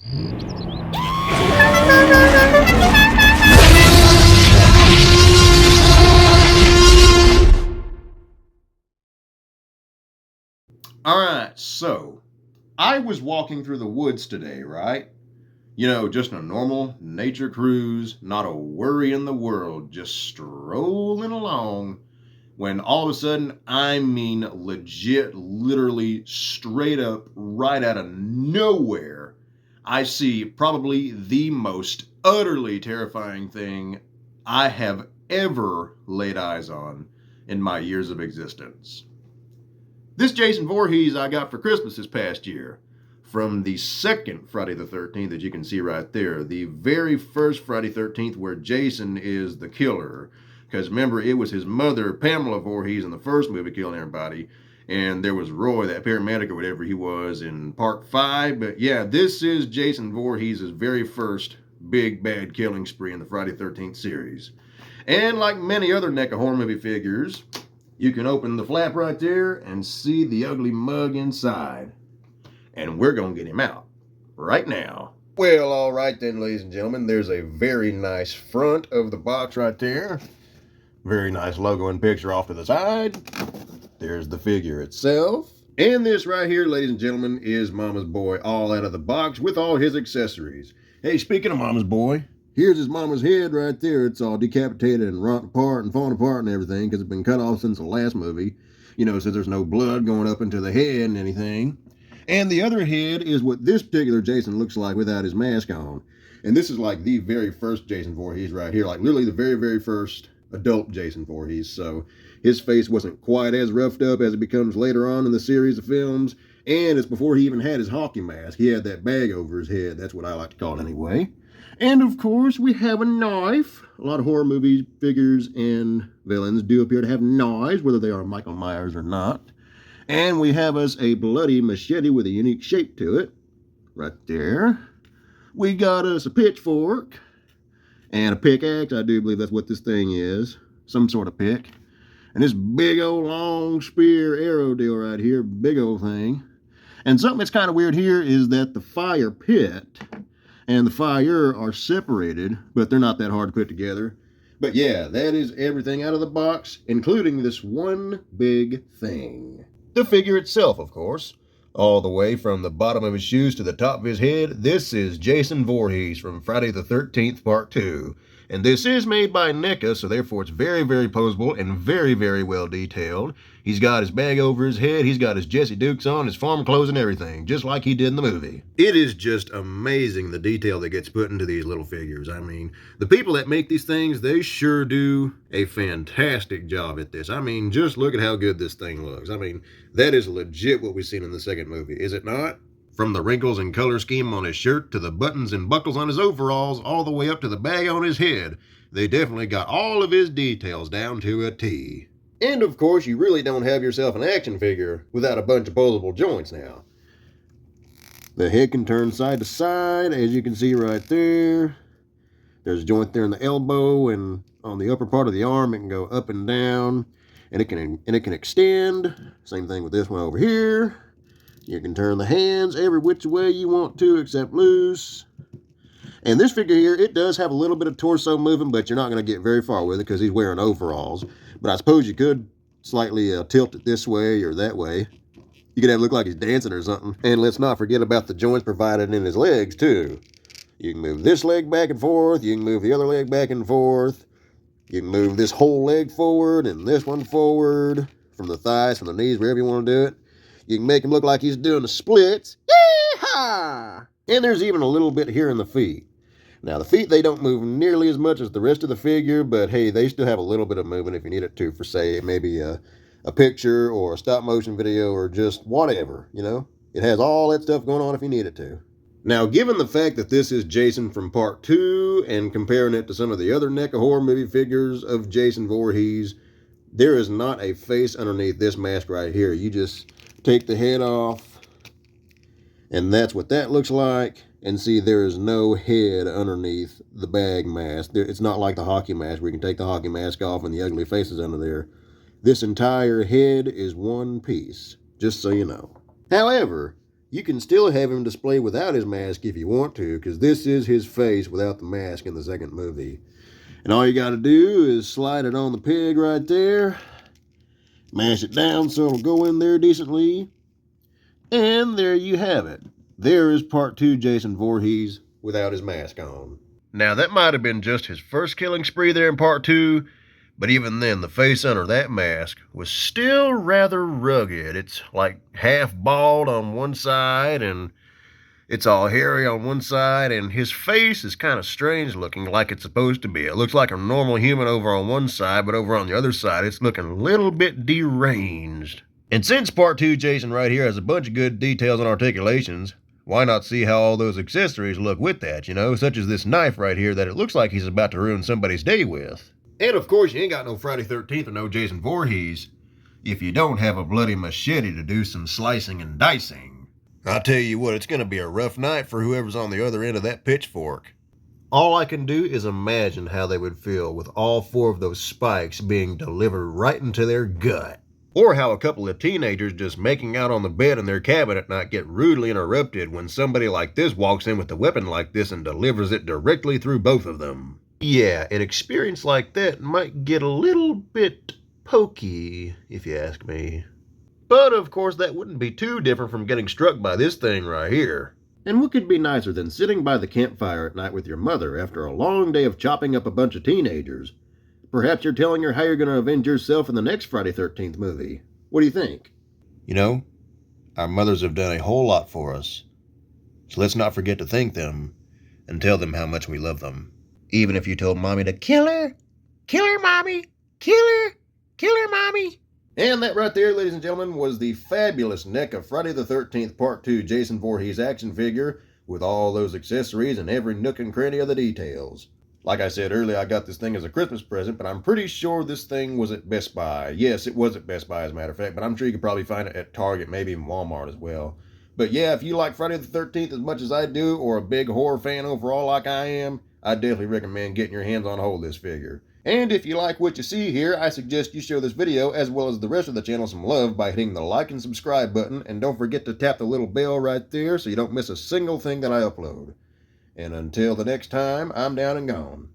All right, so I was walking through the woods today, right? You know, just a normal nature cruise, not a worry in the world, just strolling along. When all of a sudden, I mean, legit, literally, straight up, right out of nowhere, I see probably the most utterly terrifying thing I have ever laid eyes on in my years of existence. This Jason Voorhees I got for Christmas this past year from the second Friday the 13th that you can see right there. The very first Friday 13th where Jason is the killer. Because remember, it was his mother, Pamela Voorhees, in the first movie killing everybody. And there was Roy, that paramedic or whatever he was, in part 5. But yeah, this is Jason Voorhees' very first big bad killing spree in the Friday 13th series. And like many other NECA horror movie figures, you can open the flap right there and see the ugly mug inside. And we're going to get him out right now. Well, all right then, ladies and gentlemen. There's a very nice front of the box right there. Very nice logo and picture off to the side. There's the figure itself. And this right here, ladies and gentlemen, is Mama's Boy all out of the box with all his accessories. Hey, speaking of Mama's Boy, here's his mama's head right there. It's all decapitated and rotten apart and falling apart and everything because it's been cut off since the last movie. You know, so there's no blood going up into the head and anything. And the other head is what this particular Jason looks like without his mask on. And this is like the very first Jason Voorhees right here. Like literally the very, very first adult Jason Voorhees. So his face wasn't quite as roughed up as it becomes later on in the series of films. And it's before he even had his hockey mask. He had that bag over his head. That's what I like to call it anyway. And of course, we have a knife. A lot of horror movie figures and villains do appear to have knives, whether they are Michael Myers or not. And we have us a bloody machete with a unique shape to it. Right there. We got us a pitchfork. And a pickaxe. I do believe that's what this thing is. Some sort of pick. And this big old long spear arrow deal right here. Big old thing. And something that's kind of weird here is that the fire pit and the fire are separated, but they're not that hard to put together. But yeah, that is everything out of the box, including this one big thing. The figure itself, of course. All the way from the bottom of his shoes to the top of his head, this is Jason Voorhees from Friday the 13th Part 2. And this is made by NECA, so therefore it's very, very posable and very, very well detailed. He's got his bag over his head, he's got his Jesse Dukes on, his farm clothes and everything, just like he did in the movie. It is just amazing the detail that gets put into these little figures. I mean, the people that make these things, they sure do a fantastic job at this. I mean, just look at how good this thing looks. I mean, that is legit what we've seen in the second movie, is it not? From the wrinkles and color scheme on his shirt to the buttons and buckles on his overalls, all the way up to the bag on his head, they definitely got all of his details down to a T. And of course, you really don't have yourself an action figure without a bunch of posable joints now. The head can turn side to side, as you can see right there. There's a joint there in the elbow, and on the upper part of the arm, it can go up and down, and it can extend. Same thing with this one over here. You can turn the hands every which way you want to, except loose. And this figure here, it does have a little bit of torso moving, but you're not going to get very far with it because he's wearing overalls. But I suppose you could slightly tilt it this way or that way. You could have it look like he's dancing or something. And let's not forget about the joints provided in his legs, too. You can move this leg back and forth. You can move the other leg back and forth. You can move this whole leg forward and this one forward. From the thighs, from the knees, wherever you want to do it. You can make him look like he's doing the splits. Yee-haw! And there's even a little bit here in the feet. Now, the feet, they don't move nearly as much as the rest of the figure, but hey, they still have a little bit of movement if you need it to, for, say, maybe a picture or a stop-motion video or just whatever, you know? It has all that stuff going on if you need it to. Now, given the fact that this is Jason from Part 2 and comparing it to some of the other NECA horror movie figures of Jason Voorhees, there is not a face underneath this mask right here. You just take the head off, and that's what that looks like. And see, there is no head underneath the bag mask. It's not like the hockey mask where you can take the hockey mask off and the ugly face is under there. This entire head is one piece, just so you know. However, You can still have him display without his mask if you want to, because this is his face without the mask in the second movie. And all you got to do is slide it on the pig right there, mash it down so it'll go in there decently, and there you have it. There is part 2 Jason Voorhees without his mask on. Now, that might have been just his first killing spree there in part 2, but even then, the face under that mask was still rather rugged. It's like half bald on one side, and it's all hairy on one side, and his face is kind of strange looking, like it's supposed to be. It looks like a normal human over on one side, but over on the other side, it's looking a little bit deranged. And since part 2 Jason right here has a bunch of good details and articulations, why not see how all those accessories look with that, such as this knife right here that it looks like he's about to ruin somebody's day with. And of course, you ain't got no Friday 13th or no Jason Voorhees if you don't have a bloody machete to do some slicing and dicing. I tell you what, it's going to be a rough night for whoever's on the other end of that pitchfork. All I can do is imagine how they would feel with all 4 of those spikes being delivered right into their gut. Or how a couple of teenagers just making out on the bed in their cabin at night get rudely interrupted when somebody like this walks in with a weapon like this and delivers it directly through both of them. Yeah, an experience like that might get a little bit pokey, if you ask me. But of course, that wouldn't be too different from getting struck by this thing right here. And what could be nicer than sitting by the campfire at night with your mother after a long day of chopping up a bunch of teenagers? Perhaps you're telling her how you're going to avenge yourself in the next Friday 13th movie. What do you think? Our mothers have done a whole lot for us. So let's not forget to thank them and tell them how much we love them. Even if you told Mommy to kill her, Mommy, kill her, Mommy. And that right there, ladies and gentlemen, was the fabulous NECA Friday the 13th Part 2 Jason Voorhees action figure with all those accessories and every nook and cranny of the details. Like I said earlier, I got this thing as a Christmas present, but I'm pretty sure this thing was at Best Buy. Yes, it was at Best Buy, as a matter of fact, but I'm sure you could probably find it at Target, maybe even Walmart as well. But yeah, if you like Friday the 13th as much as I do, or a big horror fan overall like I am, I definitely recommend getting your hands on hold of this figure. And if you like what you see here, I suggest you show this video, as well as the rest of the channel, some love by hitting the like and subscribe button, and don't forget to tap the little bell right there so you don't miss a single thing that I upload. And until the next time, I'm down and gone.